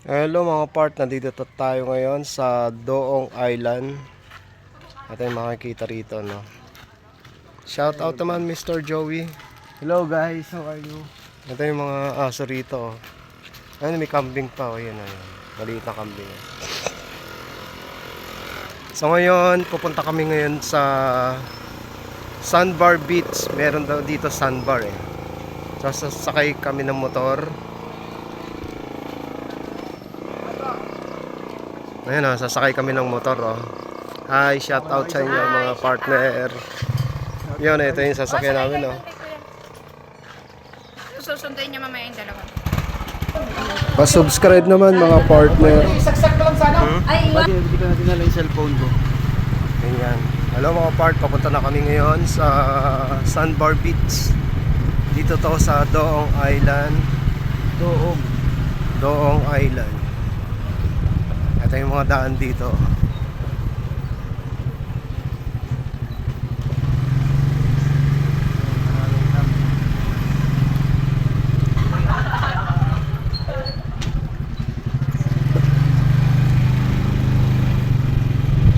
Hello mga part, nandito tayo ngayon sa Doong Island. Ito yung makikita rito, no? Shout out naman Mr. Joey. Hello guys, how are you? Ito yung mga aso rito, oh. Ayun, may kambing pa, oh. Yan, ayun. Maliit na kambing. So ngayon, pupunta kami ngayon sa Sandbar Beach. Meron daw dito sandbar, eh. So sasakay kami ng motor. Ayan, oh, sasakay kami ng motor, oh. Hi, shout out sa inyo mga partner. Yun, ito yung sasakyan namin, oh. Susunduin niya mamaya yung dalawa. Pa-subscribe naman mga partner. Ay, iwan. Hindi ko na dinala yung cellphone ko. Ayan. Hello mga part, papunta na kami ngayon sa Sandbar Beach. Dito to sa Doong Island. Doong Island. Ito yung mga daan dito.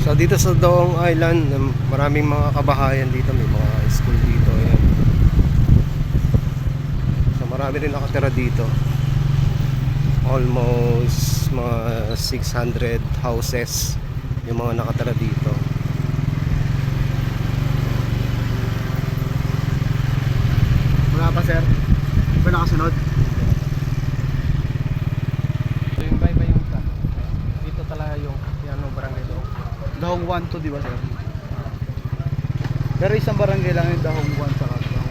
So dito sa Doong Island, maraming mga kabahayan dito, may mga school dito, ayan. So marami rin nakatira dito. Almost mga 600 houses yung mga nakatira dito. Wala pa sir? Hindi pa nakasunod? So yung bye yung dito talaga yung barangay Doong. Dahong 1 to, di ba sir? Pero isang barangay lang yung Dahong 1 sa Dahong 2.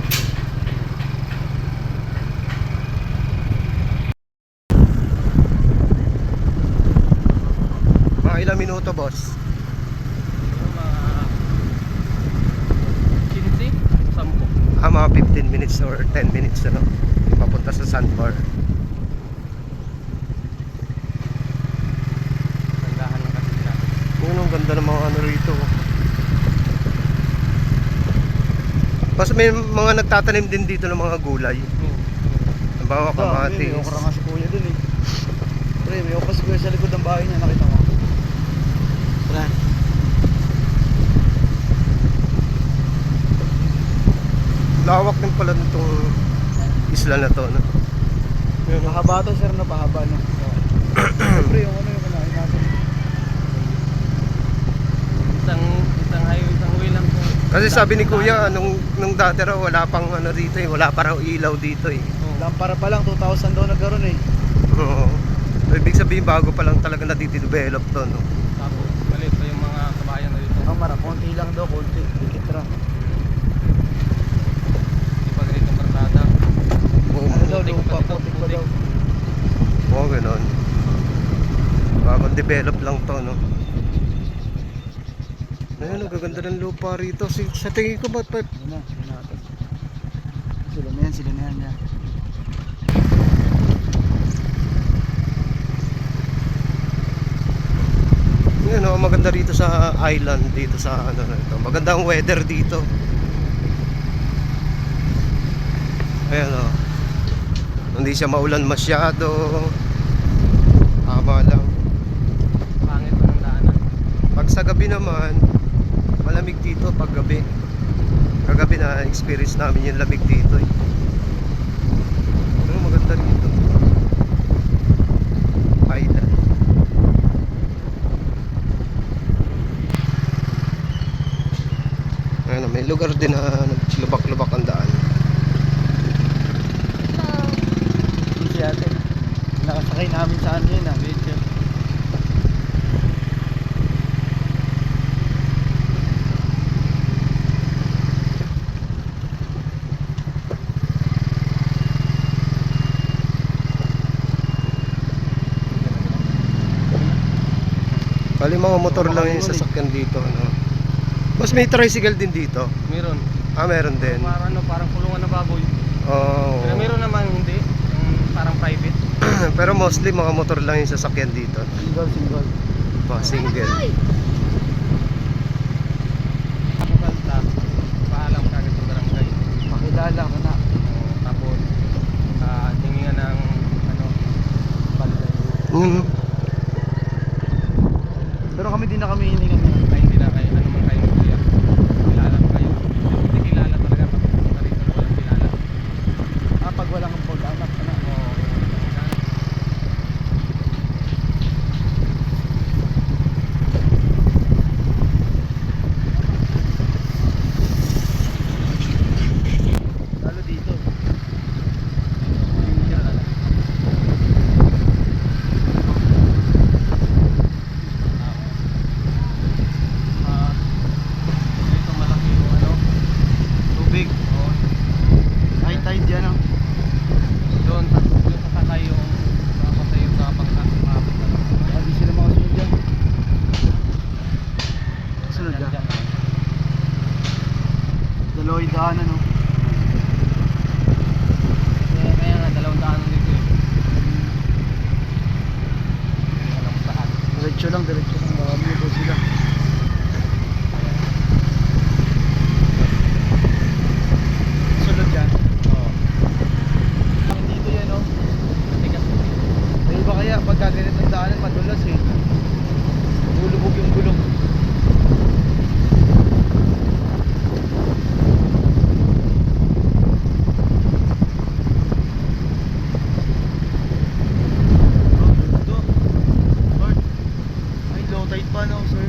Mga ilang minuto, boss? Mga 15 minutes or 10 minutes, ano, papunta sa sandbar. Tandahan lang kasi sila. Yun, ang ganda ng mga ano rito. Mas may mga nagtatanim din dito ng mga gulay. Halimbawa, kamatis. May okra nga si kuya dun eh. Pre, may okra si kuya sa likod ng bahay niya, nakita mo. Pre. Lawak din pala nitong isla na to, no? Mahaba to sir, na pahaba no. Siyempre yung ano yung kanain natin. Isang highway, isang way lang po. Kasi sabi ni kuya, nung dati raw wala pang ano dito eh, wala pa raw ilaw dito eh. Lampara pa lang, 2,000 daw nagkaroon eh. Oo. So, ibig sabihin bago pa lang talaga na-develop to, no? Tapos maliit pa yung mga kabayan na dito. Ang konti lang daw, konti. Dikit lang. Hindi pa ganitong barkada. Ano daw, Putik lupa, pa dito, putik pa putik. daw. Oo, ganun. Bagong develop lang to, no? Ayun, nagaganda ng lupa rito. Sa tingin ko ba't pa... Ano na, sila natin. Sila na yan niya. Yun, no, maganda rito sa island, dito sa ano na ito. Magandang weather dito. Ayan, oh. Hindi siya maulan masyado. Tama lang. Pangit pa ng daanan. Pag sa gabi naman, malamig dito pag gabi. Kagabi na experience namin yung lamig dito eh. Pero maganda rito. Island. Ayun, may lugar din na lubak-lubak ang daan. Yung si ate. Nakasakay namin sa ano yun ah. Video. Bali mga motor lang yung sasakyan dito, ano. Mas may tricycle din dito. Meron. Ah, meron din. Parang kulungan na baboy. Oo. Pero meron naman hindi. Yung parang private. Pero mostly mga motor lang yung sasakyan dito. Single. Mga single. Basta paalam ka agad sa barangay. Makilala ka na. Tapos hingi nga ng ano, Balay. Mm. Pero kami din na kami hiningan na. Ay, hindi na kayo, ano man kayo kuya. Kilala mo kayo. Hindi kilala talaga pag pupunta rito na walang kilala. Ah, pag walang pag anak, ano. Oo. Lalo dito. Ah, dito malaki yung ano. Tubig. Oo. High tide yan, ah. Doon sa sakay yung makapatay yung kapang kapang Baka di sila makasunod dyan. Sunod ka. Dalawa yung daanan, no? Kaya nga, 200 dito eh. Alam mo saan. Diretso lang. Baka may ito sila. Sunod yan. Oo. Ang dito yan, no? Matigas mo dito. May iba kaya pag gaganit ang daanan, madulas eh. Lulubog yung gulong. Oh, dito. Lord. Ay, low tide pa, no, sir?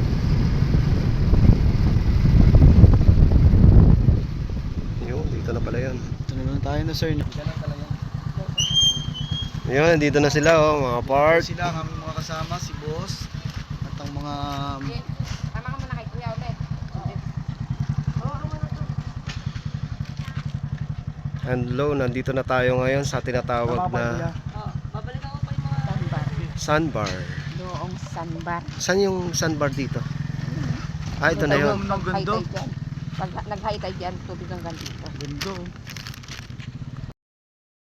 Yun, dito na pala yun. Ito na lang tayo, no, sir. Ganun talaga. Yun, nandito na sila oh, mga park. Sila, kami mga kasama, si boss. At ang mga... Tama ka muna kay Kuya ulit. Hello, nandito na tayo ngayon sa tinatawag na sandbar. Doong sandbar. Saan yung sandbar dito? Ah, ito na yun. Ang ganda. Pag nag-high tide yan, tubig hanggang dito. Ganda.